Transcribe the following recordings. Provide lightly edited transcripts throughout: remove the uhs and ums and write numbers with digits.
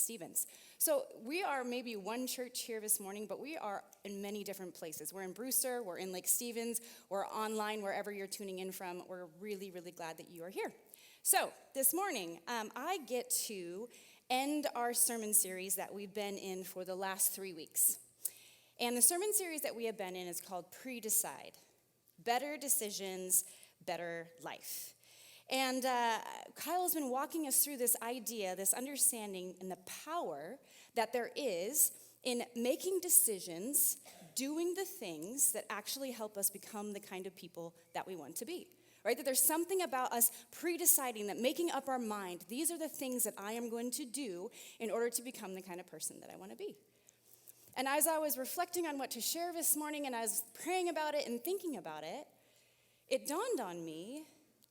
Stevens. So we are maybe one church here this morning, but we are in many different places. We're in Brewster, we're in Lake Stevens, we're online wherever you're tuning in from. We're really, really glad that you are here. So this morning, I get to end our sermon series that we've been in for the last 3 weeks. And the sermon series that we have been in is called Pre-Decide. Better Decisions, Better Life. And Kyle has been walking us through this idea, this understanding, and the power that there is in making decisions, doing the things that actually help us become the kind of people that we want to be. Right? That there's something about us pre-deciding, that making up our mind, these are the things that I am going to do in order to become the kind of person that I want to be. And as I was reflecting on what to share this morning, and I was praying about it and thinking about it, it dawned on me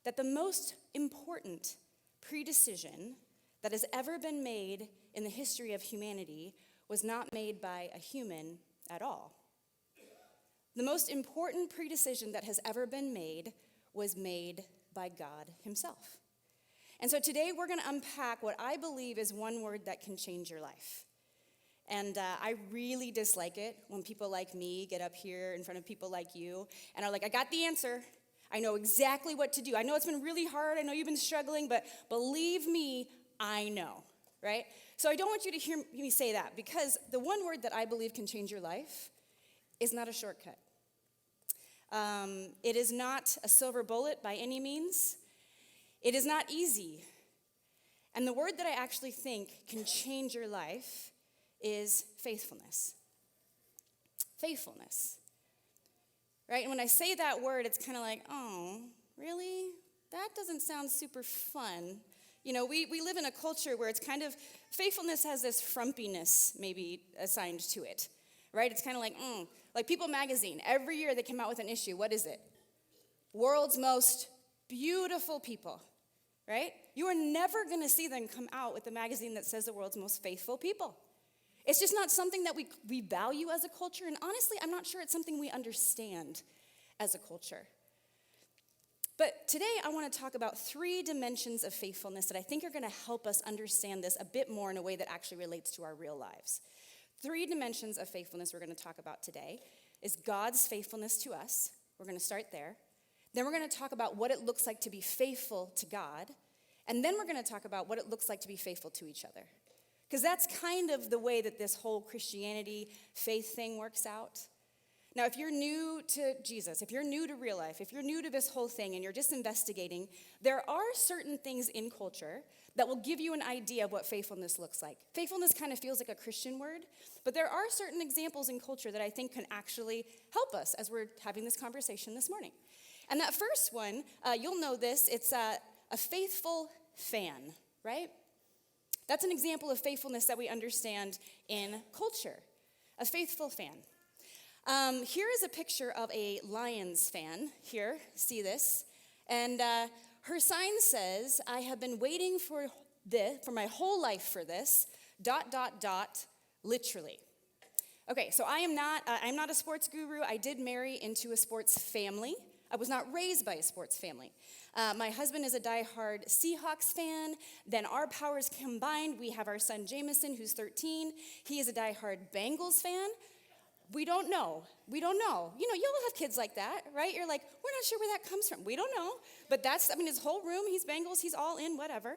that the most important pre-decision that has ever been made in the history of humanity was not made by a human at all. The most important pre-decision that has ever been made was made by God himself. And so today we're going to unpack what I believe is one word that can change your life. And I really dislike it when people like me get up here in front of people like you and are like, I got the answer. I know exactly what to do. I know it's been really hard. I know you've been struggling, but believe me, I know, right? So I don't want you to hear me say that, because the one word that I believe can change your life is not a shortcut. It is not a silver bullet by any means. It is not easy. And the word that I actually think can change your life is faithfulness. Faithfulness. Right? And when I say that word, it's kind of like, oh, really? That doesn't sound super fun. You know, we live in a culture where it's kind of, faithfulness has this frumpiness maybe assigned to it. Right? It's kind of like People magazine. Every year they come out with an issue. What is it? World's most beautiful people. Right? You are never going to see them come out with a magazine that says the world's most faithful people. It's just not something that we value as a culture, and honestly, I'm not sure it's something we understand as a culture. But today, I want to talk about 3 dimensions of faithfulness that I think are going to help us understand this a bit more in a way that actually relates to our real lives. 3 dimensions of faithfulness we're going to talk about today is God's faithfulness to us. We're going to start there. Then we're going to talk about what it looks like to be faithful to God. And then we're going to talk about what it looks like to be faithful to each other. Because that's kind of the way that this whole Christianity faith thing works out. Now, if you're new to Jesus, if you're new to real life, if you're new to this whole thing and you're just investigating, there are certain things in culture that will give you an idea of what faithfulness looks like. Faithfulness kind of feels like a Christian word, but there are certain examples in culture that I think can actually help us as we're having this conversation this morning. And that first one, you'll know this, it's a faithful fan, right? That's an example of faithfulness that we understand in culture, a faithful fan. Here is a picture of a Lions fan. Here, see this. And her sign says, I have been waiting for my whole life for this, ... literally. Okay, so I'm not a sports guru. I did marry into a sports family. I was not raised by a sports family. My husband is a diehard Seahawks fan. Then our powers combined, we have our son Jameson, who's 13. He is a diehard Bengals fan. We don't know. You know, you'll have kids like that, right? You're like, we're not sure where that comes from. We don't know. But his whole room, he's Bengals, he's all in, whatever.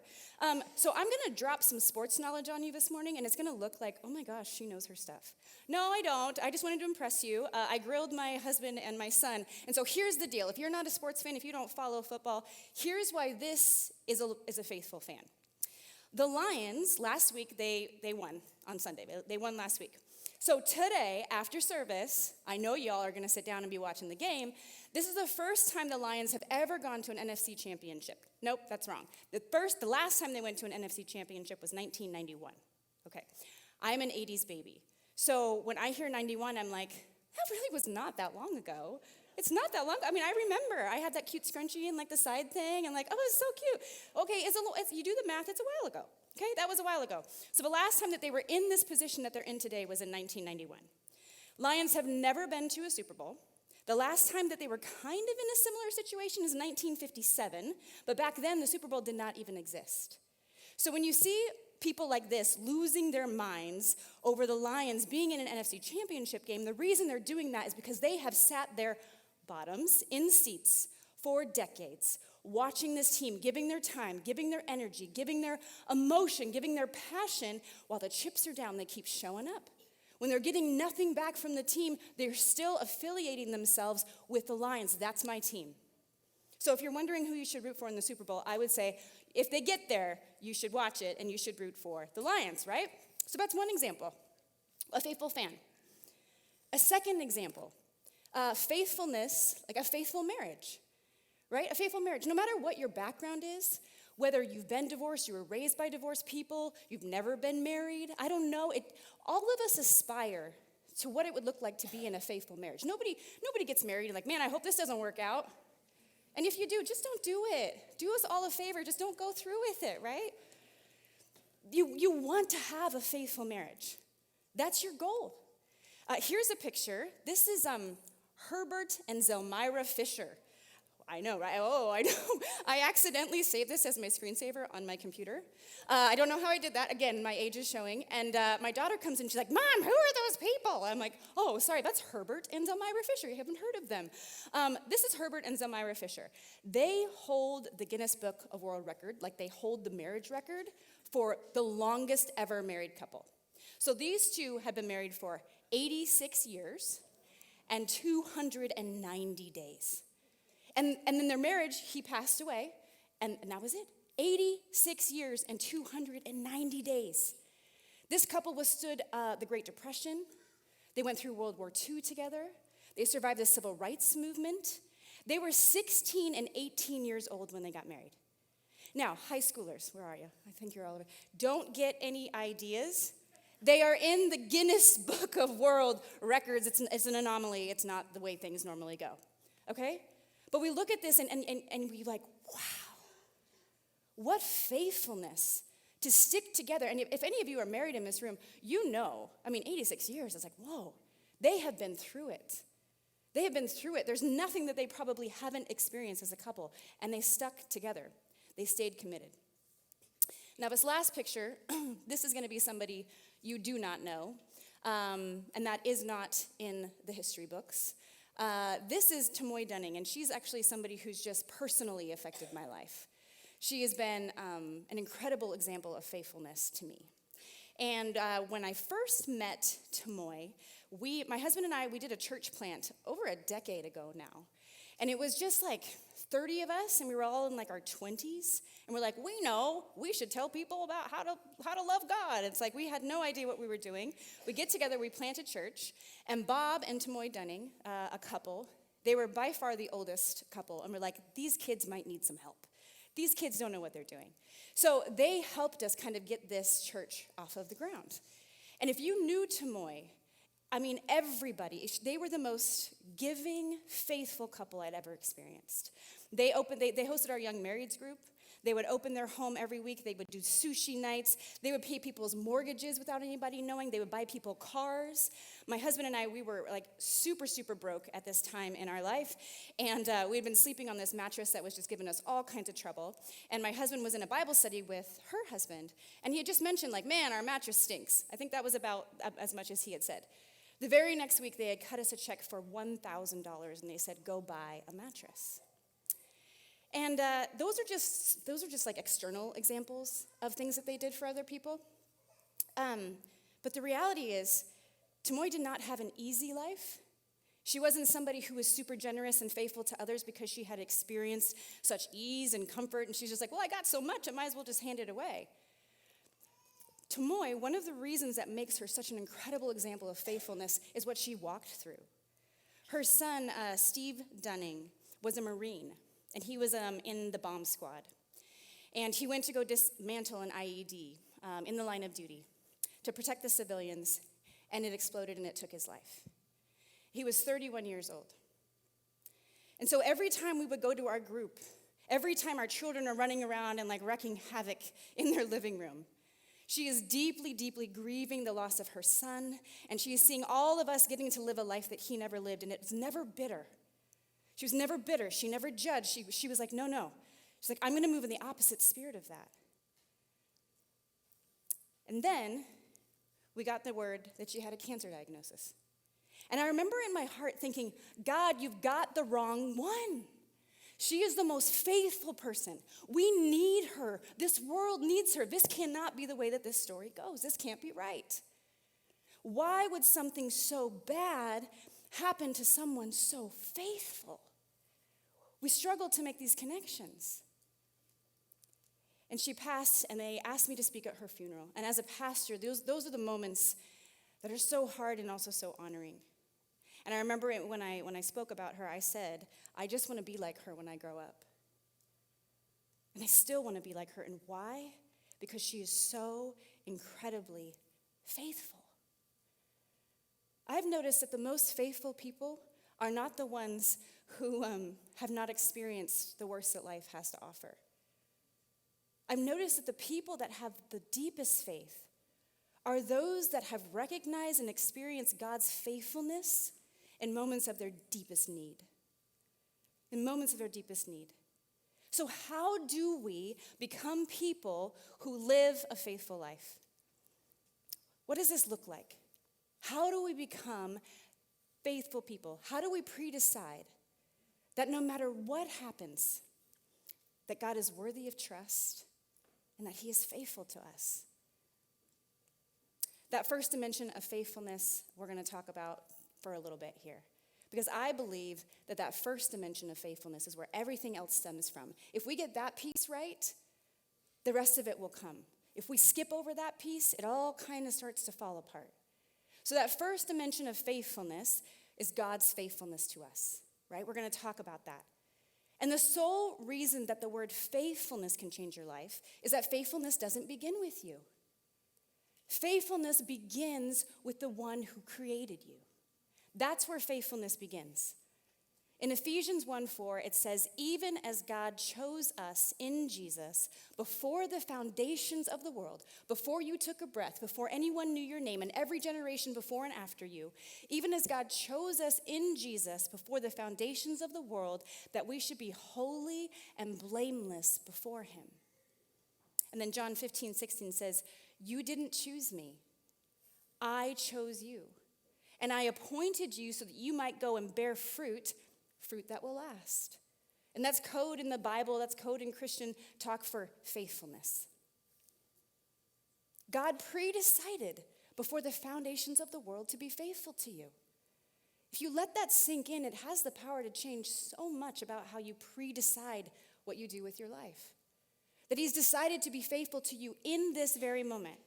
So I'm going to drop some sports knowledge on you this morning, and it's going to look like, oh my gosh, she knows her stuff. No, I don't. I just wanted to impress you. I grilled my husband and my son. And so here's the deal. If you're not a sports fan, if you don't follow football, here's why this is a faithful fan. The Lions, last week, they won on Sunday. They won last week. So today, after service, I know y'all are going to sit down and be watching the game. This is the first time the Lions have ever gone to an NFC championship. Nope, that's wrong. The last time they went to an NFC championship was 1991. Okay, I'm an 80s baby. So when I hear 91, I'm like, that really was not that long ago. It's not that long. I mean, I remember I had that cute scrunchie and like the side thing and like, oh, it's so cute. Okay, you do the math, it's a while ago. Okay, that was a while ago. So the last time that they were in this position that they're in today was in 1991. Lions have never been to a Super Bowl. The last time that they were kind of in a similar situation is 1957, but back then the Super Bowl did not even exist. So when you see people like this losing their minds over the Lions being in an NFC championship game, the reason they're doing that is because they have sat their bottoms in seats for decades, watching this team, giving their time, giving their energy, giving their emotion, giving their passion. While the chips are down, they keep showing up. When they're getting nothing back from the team, they're still affiliating themselves with the Lions. That's my team. So if you're wondering who you should root for in the Super Bowl, I would say if they get there, you should watch it and you should root for the Lions, right? So that's one example, a faithful fan. A second example, faithfulness, like a faithful marriage, right? A faithful marriage. No matter what your background is, whether you've been divorced, you were raised by divorced people, you've never been married, I don't know. All of us aspire to what it would look like to be in a faithful marriage. Nobody gets married and like, man, I hope this doesn't work out. And if you do, just don't do it. Do us all a favor. Just don't go through with it, right? You want to have a faithful marriage. That's your goal. Here's a picture. This is Herbert and Zelmira Fisher. I know, right? Oh, I know. I accidentally saved this as my screensaver on my computer. I don't know how I did that. Again, my age is showing. And my daughter comes in, she's like, Mom, who are those people? I'm like, oh, sorry, that's Herbert and Zelmira Fisher. You haven't heard of them. This is Herbert and Zelmira Fisher. They hold the Guinness Book of World Record, like they hold the marriage record for the longest ever married couple. So these two have been married for 86 years and 290 days. And then their marriage, he passed away, and that was it. 86 years and 290 days. This couple withstood the Great Depression. They went through World War II together. They survived the Civil Rights Movement. They were 16 and 18 years old when they got married. Now, high schoolers, where are you? I think you're all over. Don't get any ideas. They are in the Guinness Book of World Records. It's an anomaly. It's not the way things normally go, okay? But we look at this and we're like, wow, what faithfulness to stick together. And if any of you are married in this room, you know, 86 years, it's like, whoa, they have been through it. They have been through it. There's nothing that they probably haven't experienced as a couple, and they stuck together. They stayed committed. Now, this last picture, this is going to be somebody you do not know, and that is not in the history books. This is Tamoy Dunning, and she's actually somebody who's just personally affected my life. She has been an incredible example of faithfulness to me. And when I first met Tamoy, my husband and I, we did a church plant over a decade ago now. And it was just like 30 of us, and we were all in like our 20s. And we're like, we know, we should tell people about how to love God. It's like we had no idea what we were doing. We get together, we plant a church, and Bob and Tamoy Dunning, a couple, they were by far the oldest couple. And we're like, these kids might need some help. These kids don't know what they're doing. So they helped us kind of get this church off of the ground. And if you knew Tamoy, everybody, they were the most giving, faithful couple I'd ever experienced. They hosted our young marrieds group. They would open their home every week. They would do sushi nights. They would pay people's mortgages without anybody knowing. They would buy people cars. My husband and I, we were like super, super broke at this time in our life. And we had been sleeping on this mattress that was just giving us all kinds of trouble. And my husband was in a Bible study with her husband. And he had just mentioned, like, man, our mattress stinks. I think that was about as much as he had said. The very next week, they had cut us a check for $1,000, and they said, go buy a mattress. And those are just like external examples of things that they did for other people. But the reality is, Tamoy did not have an easy life. She wasn't somebody who was super generous and faithful to others because she had experienced such ease and comfort, and she's just like, well, I got so much, I might as well just hand it away. Tamoy, one of the reasons that makes her such an incredible example of faithfulness is what she walked through. Her son, Steve Dunning, was a Marine, and he was in the bomb squad. And he went to go dismantle an IED in the line of duty to protect the civilians, and it exploded and it took his life. He was 31 years old. And so every time we would go to our group, every time our children are running around and like wreaking havoc in their living room, she is deeply, deeply grieving the loss of her son, and she is seeing all of us getting to live a life that he never lived, and it's never bitter. She was never bitter. She never judged. She was like, no. She's like, I'm going to move in the opposite spirit of that. And then we got the word that she had a cancer diagnosis. And I remember in my heart thinking, God, you've got the wrong one. She is the most faithful person. We need her. This world needs her. This cannot be the way that this story goes. This can't be right. Why would something so bad happen to someone so faithful? We struggle to make these connections. And she passed, and they asked me to speak at her funeral. And as a pastor, those are the moments that are so hard and also so honoring. And I remember when I spoke about her, I said, I just want to be like her when I grow up. And I still want to be like her. And why? Because she is so incredibly faithful. I've noticed that the most faithful people are not the ones who have not experienced the worst that life has to offer. I've noticed that the people that have the deepest faith are those that have recognized and experienced God's faithfulness in moments of their deepest need. In moments of their deepest need. So how do we become people who live a faithful life? What does this look like? How do we become faithful people? How do we pre-decide that no matter what happens, that God is worthy of trust and that he is faithful to us? That first dimension of faithfulness we're going to talk about for a little bit here. Because I believe that that first dimension of faithfulness is where everything else stems from. If we get that piece right, the rest of it will come. If we skip over that piece, it all kind of starts to fall apart. So that first dimension of faithfulness is God's faithfulness to us, right? We're going to talk about that. And the sole reason that the word faithfulness can change your life is that faithfulness doesn't begin with you. Faithfulness begins with the one who created you. That's where faithfulness begins. In Ephesians 1:4, it says, even as God chose us in Jesus before the foundations of the world, before you took a breath, before anyone knew your name, and every generation before and after you, even as God chose us in Jesus before the foundations of the world, that we should be holy and blameless before him. And then John 15:16 says, you didn't choose me. I chose you. And I appointed you so that you might go and bear fruit that will last. And that's code in the Bible, that's code in Christian talk for faithfulness. God pre-decided before the foundations of the world to be faithful to you. If you let that sink in, it has the power to change so much about how you pre-decide what you do with your life. That he's decided to be faithful to you in this very moment,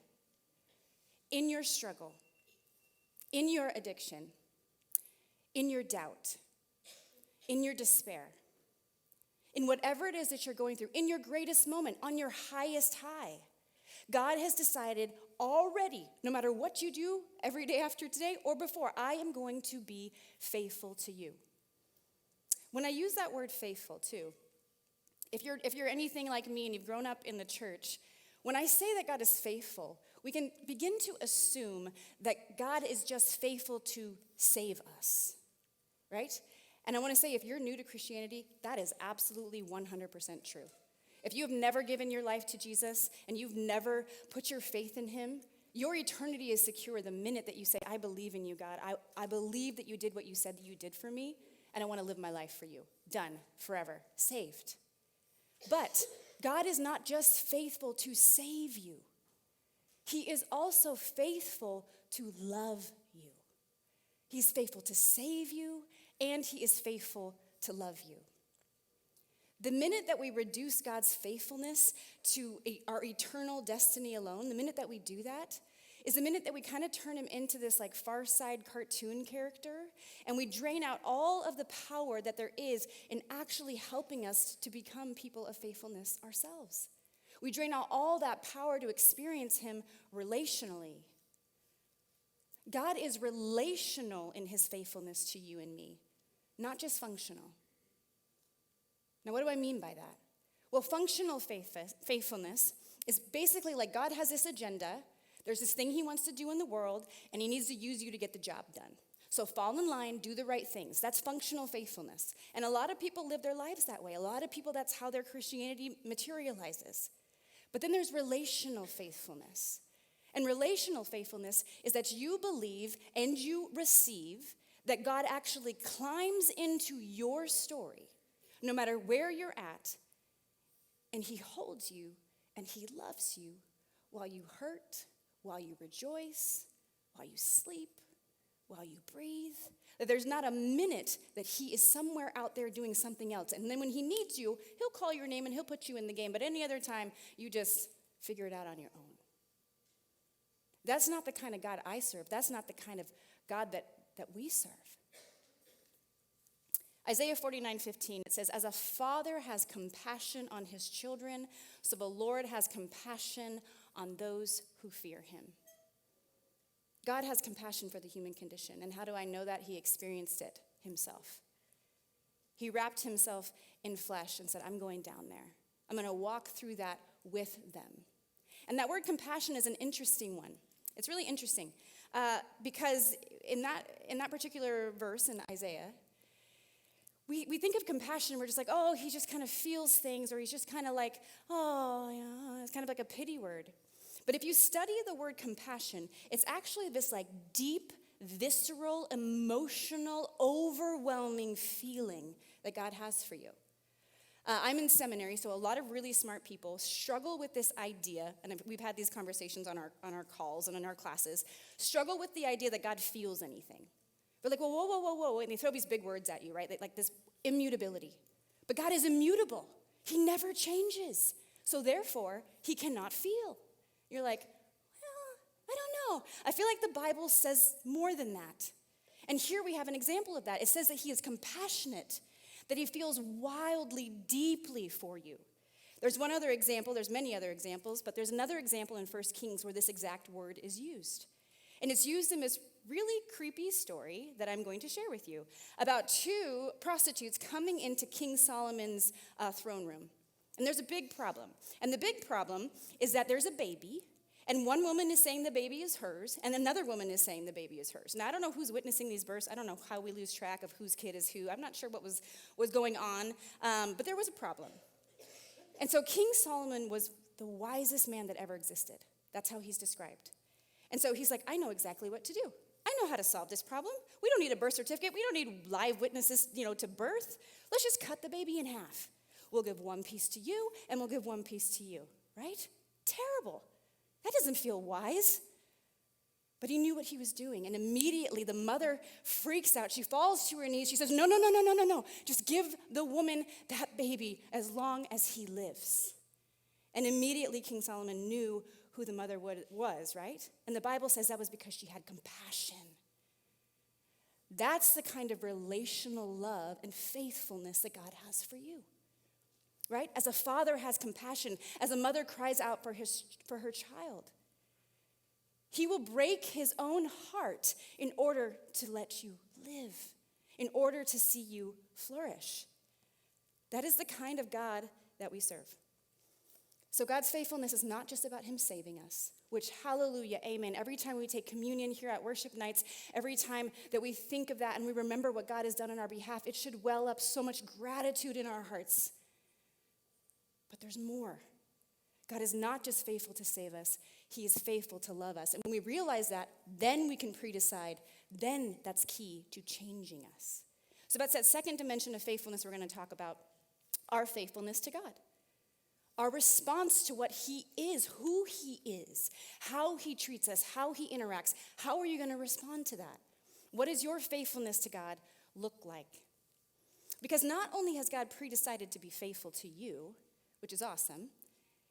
in your struggle, in your addiction, in your doubt, in your despair, in whatever it is that you're going through, in your greatest moment, on your highest high. God has decided already, no matter what you do every day after today or before, I am going to be faithful to you. When I use that word faithful too, if you're anything like me and you've grown up in the church, when I say that God is faithful, we can begin to assume that God is just faithful to save us, right? And I want to say, if you're new to Christianity, that is absolutely 100% true. If you have never given your life to Jesus and you've never put your faith in him, your eternity is secure the minute that you say, I believe in you, God. I believe that you did what you said that you did for me, and I want to live my life for you. Done, forever, saved. But God is not just faithful to save you. He is also faithful to love you. He's faithful to save you, and he is faithful to love you. The minute that we reduce God's faithfulness to our eternal destiny alone, the minute that we do that, is the minute that we kind of turn him into this like Far Side cartoon character, and we drain out all of the power that there is in actually helping us to become people of faithfulness ourselves. We drain out all that power to experience him relationally. God is relational in his faithfulness to you and me, not just functional. Now, what do I mean by that? Well, functional faithfulness is basically like God has this agenda. There's this thing he wants to do in the world, and he needs to use you to get the job done. So fall in line, do the right things. That's functional faithfulness. And a lot of people live their lives that way. A lot of people, that's how their Christianity materializes. But then there's relational faithfulness. And relational faithfulness is that you believe and you receive that God actually climbs into your story, no matter where you're at, and he holds you and he loves you while you hurt, while you rejoice, while you sleep, while you breathe. That there's not a minute that he is somewhere out there doing something else. And then when he needs you, he'll call your name and he'll put you in the game. But any other time, you just figure it out on your own. That's not the kind of God I serve. That's not the kind of God that we serve. Isaiah 49:15, it says, as a father has compassion on his children, so the Lord has compassion on those who fear him. God has compassion for the human condition. And how do I know that? He experienced it himself. He wrapped himself in flesh and said, I'm going down there. I'm going to walk through that with them. And that word compassion is an interesting one. It's really interesting because in that particular verse in Isaiah, we think of compassion, we're just like, oh, he just kind of feels things, or he's just kind of like, oh, yeah, it's kind of like a pity word. But if you study the word compassion, it's actually this like deep, visceral, emotional, overwhelming feeling that God has for you. I'm in seminary, so a lot of really smart people struggle with this idea, and we've had these conversations on our calls and in our classes, struggle with the idea that God feels anything. We're like, well, whoa, and they throw these big words at you, right? Like this immutability. But God is immutable. He never changes. So therefore, he cannot feel. You're like, well, I don't know. I feel like the Bible says more than that. And here we have an example of that. It says that he is compassionate, that he feels wildly, deeply for you. There's one other example. There's many other examples, but there's another example in 1 Kings where this exact word is used. And it's used in this really creepy story that I'm going to share with you about two prostitutes coming into King Solomon's throne room. And there's a big problem. And the big problem is that there's a baby, and one woman is saying the baby is hers, and another woman is saying the baby is hers. Now, I don't know who's witnessing these births. I don't know how we lose track of whose kid is who. I'm not sure what was going on, but there was a problem. And so King Solomon was the wisest man that ever existed. That's how he's described. And so he's like, I know exactly what to do. I know how to solve this problem. We don't need a birth certificate. We don't need live witnesses, to birth. Let's just cut the baby in half. We'll give one piece to you, and we'll give one piece to you, right? Terrible. That doesn't feel wise. But he knew what he was doing, and immediately the mother freaks out. She falls to her knees. She says, no. Just give the woman that baby as long as he lives. And immediately King Solomon knew who the mother was, right? And the Bible says that was because she had compassion. That's the kind of relational love and faithfulness that God has for you, right? As a father has compassion, as a mother cries out for her child, he will break his own heart in order to let you live, in order to see you flourish. That is the kind of God that we serve. So God's faithfulness is not just about him saving us, which, hallelujah, amen. Every time we take communion here at worship nights, every time that we think of that and we remember what God has done on our behalf, it should well up so much gratitude in our hearts. But there's more. God is not just faithful to save us, he is faithful to love us. And when we realize that, then we can pre-decide. Then that's key to changing us. So that's that second dimension of faithfulness we're going to talk about, our faithfulness to God. Our response to what he is, who he is, how he treats us, how he interacts. How are you going to respond to that? What does your faithfulness to God look like? Because not only has God pre-decided to be faithful to you, which is awesome,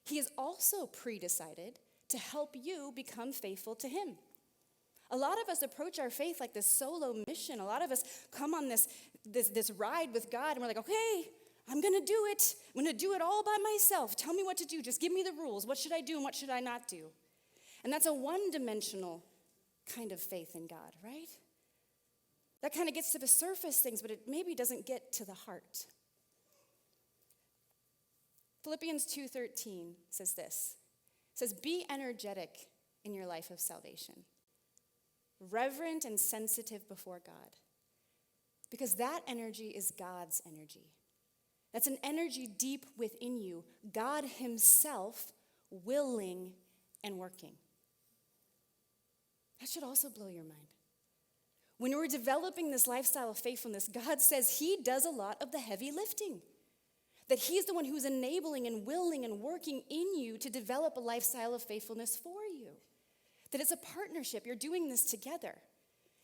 he has also pre-decided to help you become faithful to him. A lot of us approach our faith like this solo mission. A lot of us come on this ride with God, and we're like, okay, I'm going to do it. I'm going to do it all by myself. Tell me what to do. Just give me the rules. What should I do and what should I not do? And that's a one-dimensional kind of faith in God, right? That kind of gets to the surface things, but it maybe doesn't get to the heart. Philippians 2:13 says this. It says, be energetic in your life of salvation, reverent and sensitive before God, because that energy is God's energy. That's an energy deep within you, God himself willing and working. That should also blow your mind. When we're developing this lifestyle of faithfulness, God says he does a lot of the heavy lifting. That he's the one who's enabling and willing and working in you to develop a lifestyle of faithfulness for you. That it's a partnership. You're doing this together.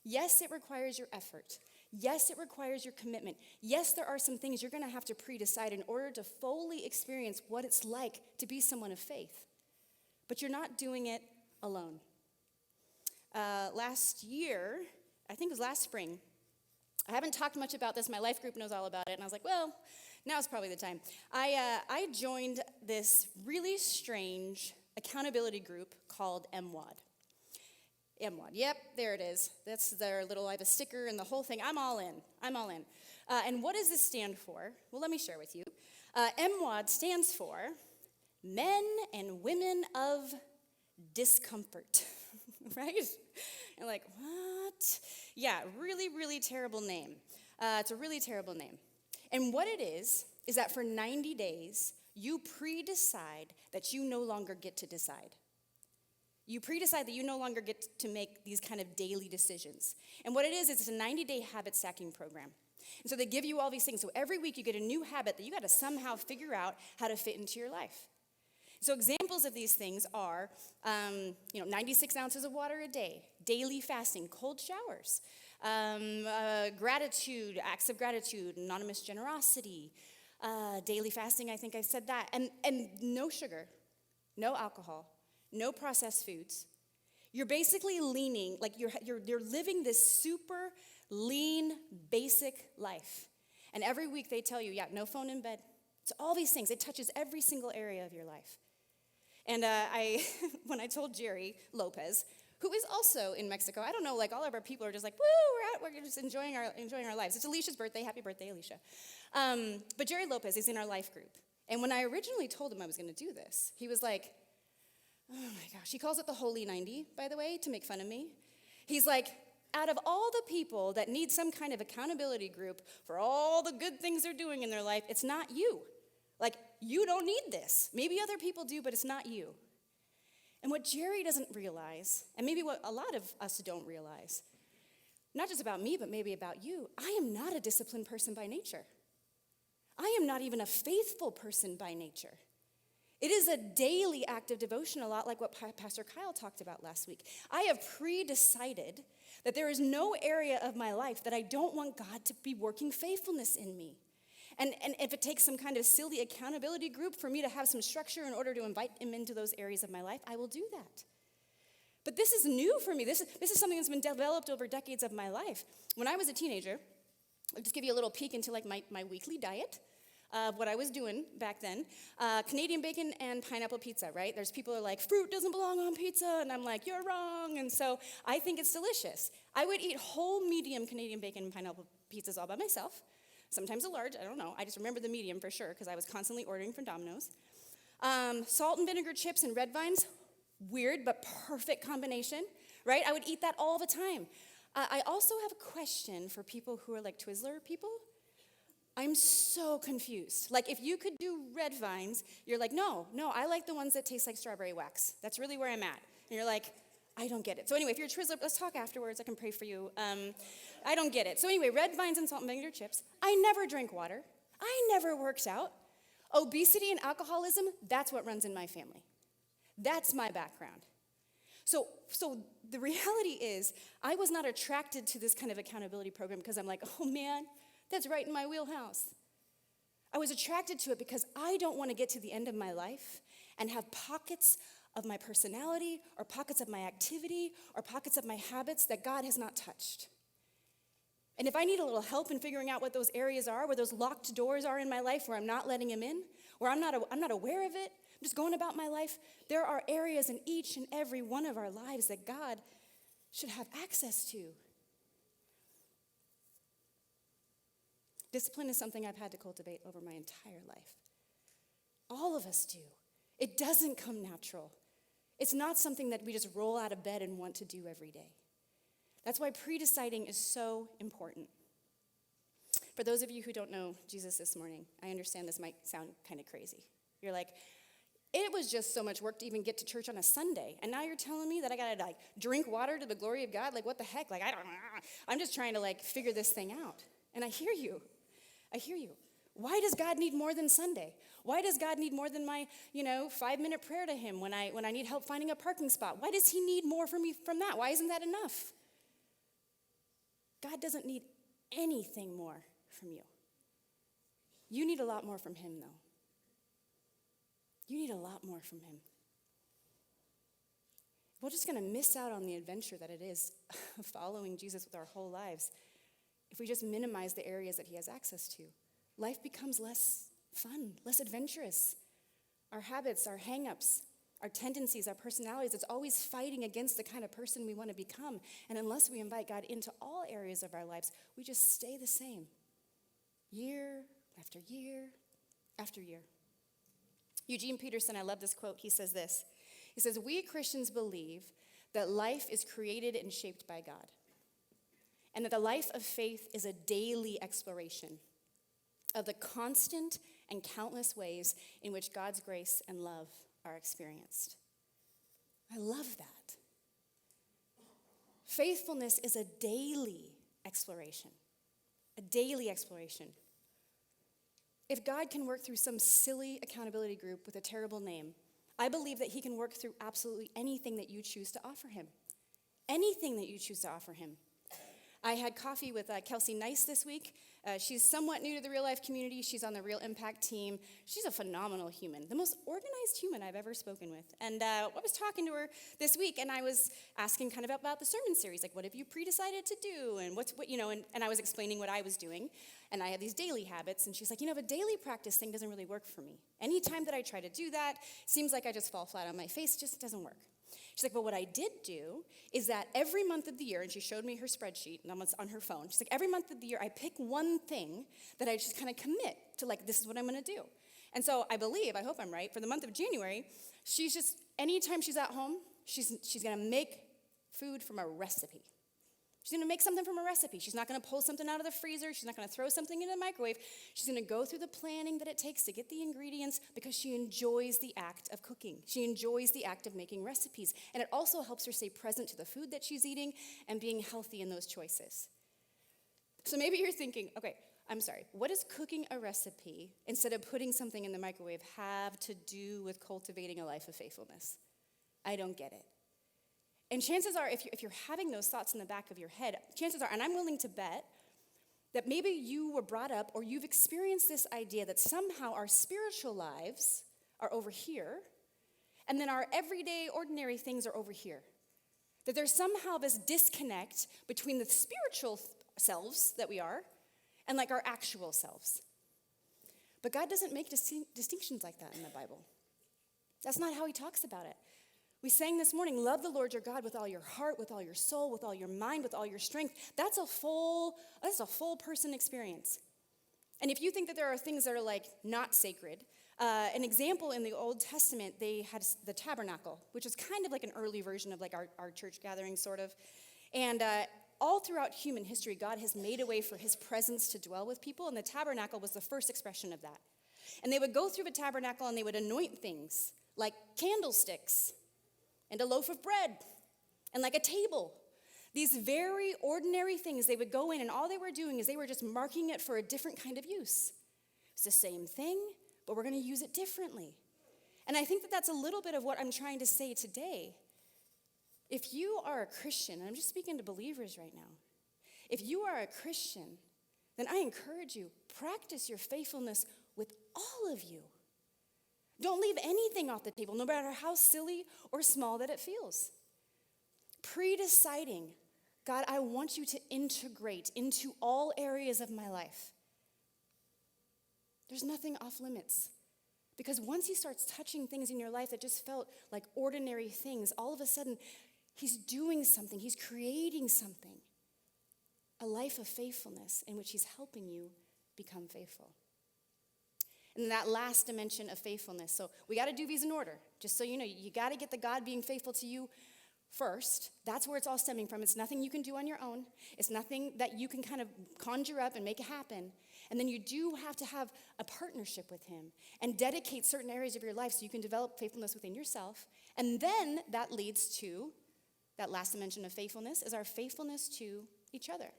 Yes, it requires your effort. Yes, it requires your commitment. Yes, there are some things you're going to have to pre-decide in order to fully experience what it's like to be someone of faith. But you're not doing it alone. Last year, I think it was last spring, I haven't talked much about this. My life group knows all about it. And I was like, well, now's probably the time. I joined this really strange accountability group called MWAD. MWAD, yep, there it is. That's their little, I have a sticker and the whole thing. I'm all in. And what does this stand for? Well, let me share with you. MWAD stands for Men and Women of Discomfort, right? And like, what? Yeah, really, really terrible name. It's a really terrible name. And what it is that for 90 days, you pre-decide that you no longer get to decide. You pre-decide that you no longer get to make these kind of daily decisions. And what it is it's a 90-day habit stacking program. And so they give you all these things. So every week you get a new habit that you got to somehow figure out how to fit into your life. So examples of these things are, 96 ounces of water a day, daily fasting, cold showers, gratitude, acts of gratitude, anonymous generosity, daily fasting, I think I said that, and no sugar, no alcohol, no processed foods. You're basically leaning, like you're living this super lean, basic life. And every week they tell you, no phone in bed. It's all these things. It touches every single area of your life. And when I told Jerry Lopez, who is also in Mexico, I don't know, like all of our people are just like, woo, we're just enjoying our lives. It's Alicia's birthday. Happy birthday, Alicia. But Jerry Lopez is in our life group. And when I originally told him I was going to do this, he was like, oh my gosh. He calls it the Holy 90, by the way, to make fun of me. He's like, out of all the people that need some kind of accountability group for all the good things they're doing in their life, it's not you. Like, you don't need this. Maybe other people do, but it's not you. And what Jerry doesn't realize, and maybe what a lot of us don't realize, not just about me, but maybe about you, I am not a disciplined person by nature. I am not even a faithful person by nature. It is a daily act of devotion, a lot like what Pastor Kyle talked about last week. I have pre-decided that there is no area of my life that I don't want God to be working faithfulness in me. And if it takes some kind of silly accountability group for me to have some structure in order to invite him into those areas of my life, I will do that. But this is new for me. This is something that's been developed over decades of my life. When I was a teenager, I'll just give you a little peek into like my weekly diet of what I was doing back then. Canadian bacon and pineapple pizza, right? There's people who are like, fruit doesn't belong on pizza, and I'm like, you're wrong. And so I think it's delicious. I would eat whole medium Canadian bacon and pineapple pizzas all by myself. Sometimes a large, I don't know. I just remember the medium for sure because I was constantly ordering from Domino's. Salt and vinegar chips and red vines, weird but perfect combination, right? I would eat that all the time. I also have a question for people who are like Twizzler people. I'm so confused. Like if you could do red vines, you're like, no, I like the ones that taste like strawberry wax. That's really where I'm at. And you're like, I don't get it. So anyway, if you're a Twizzler, let's talk afterwards. I can pray for you. I don't get it. So anyway, red vines and salt and vinegar chips. I never drank water. I never worked out. Obesity and alcoholism, that's what runs in my family. That's my background. So the reality is, I was not attracted to this kind of accountability program because I'm like, oh man, that's right in my wheelhouse. I was attracted to it because I don't want to get to the end of my life and have pockets of my personality or pockets of my activity or pockets of my habits that God has not touched. And if I need a little help in figuring out what those areas are, where those locked doors are in my life, where I'm not letting him in, where I'm not aware of it, I'm just going about my life, there are areas in each and every one of our lives that God should have access to. Discipline is something I've had to cultivate over my entire life. All of us do. It doesn't come natural. It's not something that we just roll out of bed and want to do every day. That's why pre-deciding is so important. For those of you who don't know Jesus this morning, I understand this might sound kind of crazy. You're like, It was just so much work to even get to church on a Sunday. And now you're telling me that I gotta like drink water to the glory of God? Like what the heck? Like I'm just trying to like figure this thing out. And I hear you. Why does God need more than Sunday? Why does God need more than my, 5-minute prayer to him when I need help finding a parking spot? Why does he need more from me from that? Why isn't that enough? God doesn't need anything more from you. You need a lot more from him, though. You need a lot more from him. We're just going to miss out on the adventure that it is following Jesus with our whole lives if we just minimize the areas that he has access to. Life becomes less fun, less adventurous. Our habits, our hang-ups, our tendencies, our personalities, it's always fighting against the kind of person we want to become. And unless we invite God into all areas of our lives, we just stay the same. Year after year after year. Eugene Peterson, I love this quote. He says this. He says, "We Christians believe that life is created and shaped by God, and that the life of faith is a daily exploration of the constant and countless ways in which God's grace and love are experienced." I love that. Faithfulness is a daily exploration. A daily exploration. If God can work through some silly accountability group with a terrible name, I believe that he can work through absolutely anything that you choose to offer him. Anything that you choose to offer him. I had coffee with Kelsey Nice this week. She's somewhat new to the Real Life community. She's on the Real Impact team. She's a phenomenal human, the most organized human I've ever spoken with. And I was talking to her this week, and I was asking kind of about the sermon series, like what have you pre-decided to do, and and I was explaining what I was doing, and I have these daily habits, and she's like, the daily practice thing doesn't really work for me. Anytime that I try to do that, it seems like I just fall flat on my face, it just doesn't work. She's like, well, what I did do is that every month of the year, and she showed me her spreadsheet, and it's on her phone. She's like, every month of the year, I pick one thing that I just kind of commit to, like, this is what I'm going to do. And so I hope I'm right, for the month of January, she's just, anytime she's at home, she's going to make food from a recipe. She's going to make something from a recipe. She's not going to pull something out of the freezer. She's not going to throw something in the microwave. She's going to go through the planning that it takes to get the ingredients because she enjoys the act of cooking. She enjoys the act of making recipes. And it also helps her stay present to the food that she's eating and being healthy in those choices. So maybe you're thinking, okay, I'm sorry, what does cooking a recipe instead of putting something in the microwave have to do with cultivating a life of faithfulness? I don't get it. And chances are, if you're having those thoughts in the back of your head, chances are, and I'm willing to bet, that maybe you were brought up or you've experienced this idea that somehow our spiritual lives are over here, and then our everyday, ordinary things are over here. That there's somehow this disconnect between the spiritual selves that we are and like our actual selves. But God doesn't make distinctions like that in the Bible. That's not how he talks about it. We sang this morning, love the Lord your God with all your heart, with all your soul, with all your mind, with all your strength. That's a full person experience. And if you think that there are things that are like not sacred, an example in the Old Testament, they had the tabernacle, which is kind of like an early version of like our church gathering sort of. And all throughout human history, God has made a way for his presence to dwell with people, and the tabernacle was the first expression of that. And they would go through the tabernacle and they would anoint things like candlesticks, and a loaf of bread, and like a table. These very ordinary things, they would go in, and all they were doing is they were just marking it for a different kind of use. It's the same thing, but we're going to use it differently. And I think that that's a little bit of what I'm trying to say today. If you are a Christian, and I'm just speaking to believers right now, if you are a Christian, then I encourage you, practice your faithfulness with all of you. Don't leave anything off the table, no matter how silly or small that it feels. Pre-deciding, God, I want you to integrate into all areas of my life. There's nothing off limits. Because once he starts touching things in your life that just felt like ordinary things, all of a sudden, he's doing something. He's creating something. A life of faithfulness in which he's helping you become faithful. And that last dimension of faithfulness. So we got to do these in order. Just so you know, you got to get the God being faithful to you first. That's where it's all stemming from. It's nothing you can do on your own. It's nothing that you can kind of conjure up and make it happen. And then you do have to have a partnership with him and dedicate certain areas of your life so you can develop faithfulness within yourself. And then that leads to that last dimension of faithfulness, is our faithfulness to each other.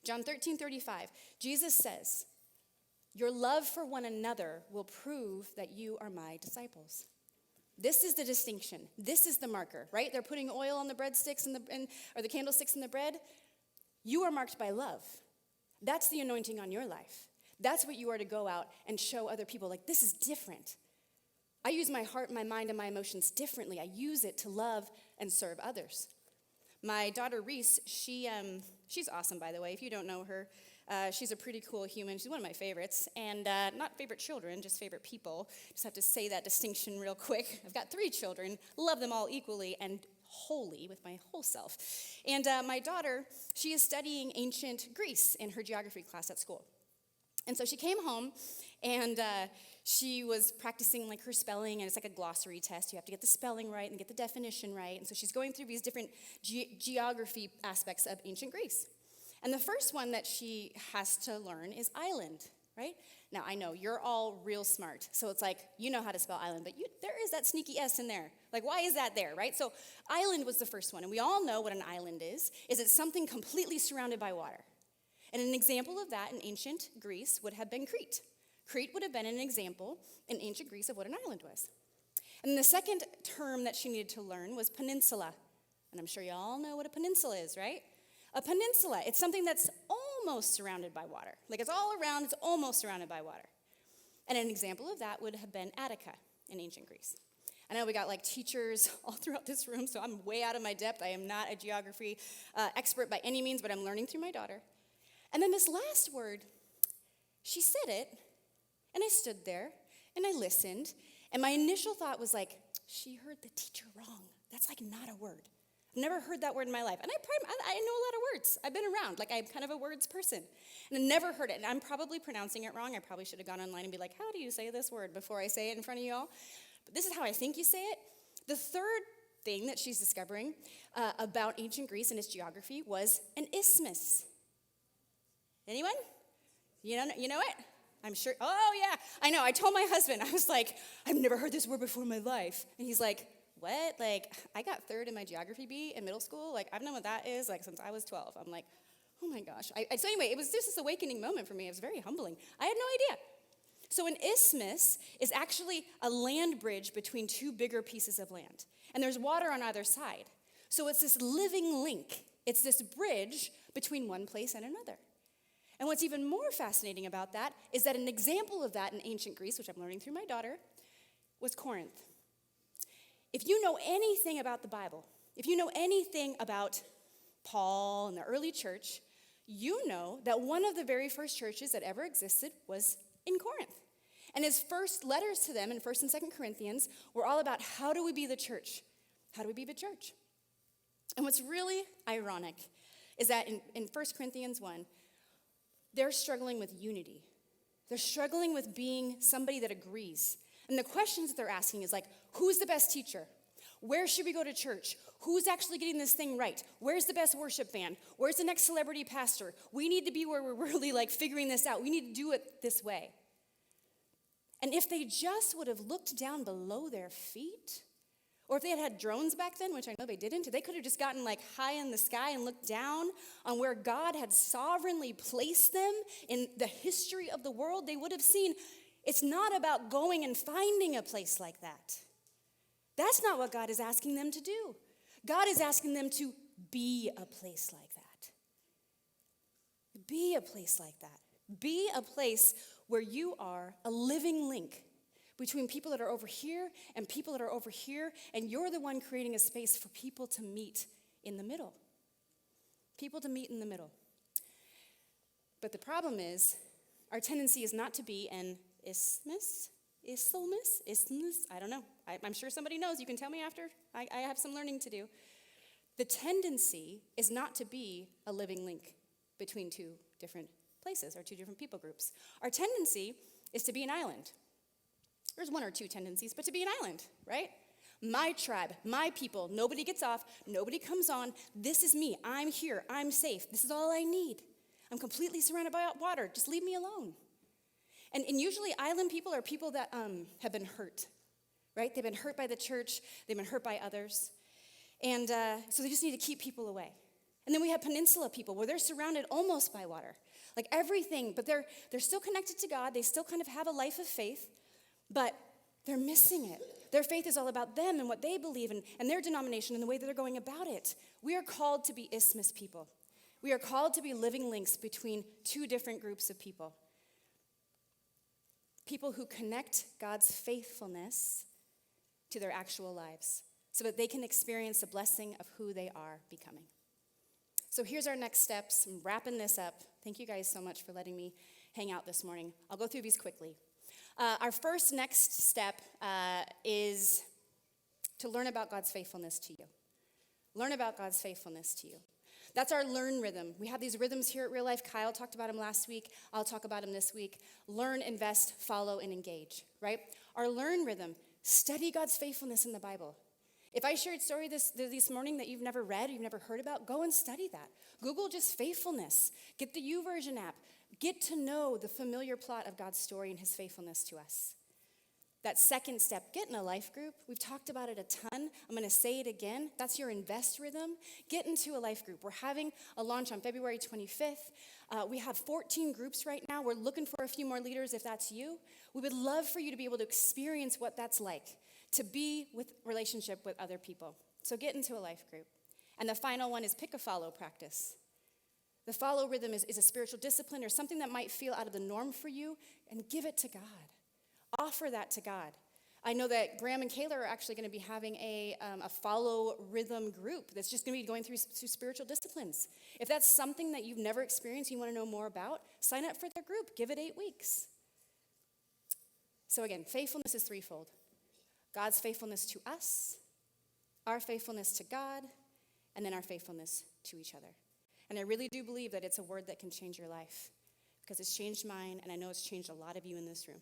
John 13:35, Jesus says, "Your love for one another will prove that you are my disciples." This is the distinction. This is the marker, right? They're putting oil on the breadsticks or the candlesticks in the bread. You are marked by love. That's the anointing on your life. That's what you are to go out and show other people. Like, this is different. I use my heart, my mind, and my emotions differently. I use it to love and serve others. My daughter Reese, she's awesome, by the way. If you don't know her, she's a pretty cool human. She's one of my favorites. And not favorite children, just favorite people. Just have to say that distinction real quick. I've got 3 children. Love them all equally and wholly with my whole self. And my daughter, she is studying ancient Greece in her geography class at school. And so she came home, and she was practicing like her spelling, and it's like a glossary test. You have to get the spelling right and get the definition right. And so she's going through these different geography aspects of ancient Greece. And the first one that she has to learn is island, right? Now, I know you're all real smart, so it's like you know how to spell island, but there is that sneaky S in there. Like, why is that there, right? So island was the first one, and we all know what an island is it's something completely surrounded by water. And an example of that in ancient Greece would have been Crete. Crete would have been an example in ancient Greece of what an island was. And the second term that she needed to learn was peninsula. And I'm sure you all know what a peninsula is, right? A peninsula, it's something that's almost surrounded by water. Like, it's all around, it's almost surrounded by water. And an example of that would have been Attica in ancient Greece. I know we got like teachers all throughout this room, so I'm way out of my depth. I am not a geography expert by any means, but I'm learning through my daughter. And then this last word, she said it, and I stood there, and I listened, and my initial thought was like, she heard the teacher wrong. That's like not a word. I've never heard that word in my life. And I know a lot of words. I've been around. Like, I'm kind of a words person. And I never heard it. And I'm probably pronouncing it wrong. I probably should have gone online and be like, how do you say this word before I say it in front of you all? But this is how I think you say it. The third thing that she's discovering about ancient Greece and its geography was an isthmus. Anyone? You know it? I'm sure. Oh, yeah. I know. I told my husband, I was like, I've never heard this word before in my life. And he's like, what? Like, I got 3rd in my geography B in middle school. Like, I've known what that is, like, since I was 12. I'm like, oh, my gosh. So anyway, it was just this awakening moment for me. It was very humbling. I had no idea. So an isthmus is actually a land bridge between 2 bigger pieces of land. And there's water on either side. So it's this living link. It's this bridge between one place and another. And what's even more fascinating about that is that an example of that in ancient Greece, which I'm learning through my daughter, was Corinth. If you know anything about the Bible, if you know anything about Paul and the early church, you know that one of the very first churches that ever existed was in Corinth. And his first letters to them in 1st and 2nd Corinthians were all about how do we be the church? How do we be the church? And what's really ironic is that in 1 Corinthians 1, they're struggling with unity. They're struggling with being somebody that agrees. And the questions that they're asking is like, who's the best teacher? Where should we go to church? Who's actually getting this thing right? Where's the best worship band? Where's the next celebrity pastor? We need to be where we're really like figuring this out. We need to do it this way. And if they just would have looked down below their feet, or if they had had drones back then, which I know they didn't, they could have just gotten like high in the sky and looked down on where God had sovereignly placed them in the history of the world, they would have seen it's not about going and finding a place like that. That's not what God is asking them to do. God is asking them to be a place like that. Be a place like that. Be a place where you are a living link between people that are over here and people that are over here, and you're the one creating a space for people to meet in the middle. People to meet in the middle. But the problem is, our tendency is not to be an isthmus, I don't know. I'm sure somebody knows. You can tell me after. I have some learning to do. The tendency is not to be a living link between 2 different places or 2 different people groups. Our tendency is to be an island. There's 1 or 2 tendencies, but to be an island, right? My tribe, my people. Nobody gets off. Nobody comes on. This is me. I'm here. I'm safe. This is all I need. I'm completely surrounded by water. Just leave me alone. And usually island people are people that have been hurt, right? They've been hurt by the church. They've been hurt by others. And so they just need to keep people away. And then we have peninsula people where they're surrounded almost by water. Like everything, but they're still connected to God. They still kind of have a life of faith, but they're missing it. Their faith is all about them and what they believe and their denomination and the way that they're going about it. We are called to be isthmus people. We are called to be living links between two different groups of people. People who connect God's faithfulness to their actual lives so that they can experience the blessing of who they are becoming. So here's our next steps. I'm wrapping this up. Thank you guys so much for letting me hang out this morning. I'll go through these quickly. Our first next step is to learn about God's faithfulness to you. Learn about God's faithfulness to you. That's our learn rhythm. We have these rhythms here at Real Life. Kyle talked about them last week. I'll talk about them this week. Learn, invest, follow, and engage, right? Our learn rhythm, study God's faithfulness in the Bible. If I shared a story this morning that you've never read or you've never heard about, go and study that. Google just faithfulness. Get the YouVersion app. Get to know the familiar plot of God's story and his faithfulness to us. That second step, get in a life group. We've talked about it a ton. I'm going to say it again. That's your invest rhythm. Get into a life group. We're having a launch on February 25th. We have 14 groups right now. We're looking for a few more leaders if that's you. We would love for you to be able to experience what that's like, to be with relationship with other people. So get into a life group. And the final one is pick a follow practice. The follow rhythm is a spiritual discipline or something that might feel out of the norm for you, and give it to God. Offer that to God. I know that Graham and Kayla are actually going to be having a follow rhythm group that's just going to be going through spiritual disciplines. If that's something that you've never experienced, you want to know more about, sign up for their group. Give it 8 weeks. So again, faithfulness is threefold. God's faithfulness to us, our faithfulness to God, and then our faithfulness to each other. And I really do believe that it's a word that can change your life because it's changed mine, and I know it's changed a lot of you in this room.